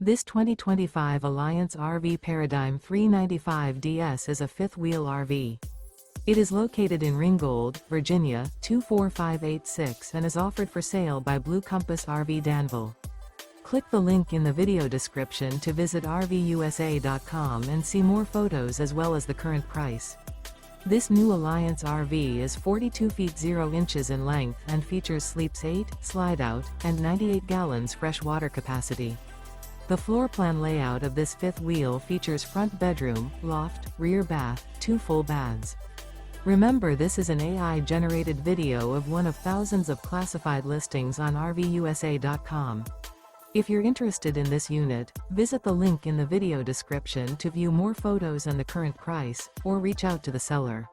This 2025 Alliance RV Paradigm 395DS is a fifth-wheel RV. It is located in Ringgold, Virginia, 24586 and is offered for sale by Blue Compass RV Danville. Click the link in the video description to visit RVUSA.com and see more photos as well as the current price. This new Alliance RV is 42 feet 0 inches in length and features sleeps 8, slide-out, and 98 gallons fresh water capacity. The floor plan layout of this fifth wheel features front bedroom, loft, rear bath, 2 full baths. Remember, this is an AI-generated video of one of thousands of classified listings on RVUSA.com. If you're interested in this unit, visit the link in the video description to view more photos and the current price, or reach out to the seller.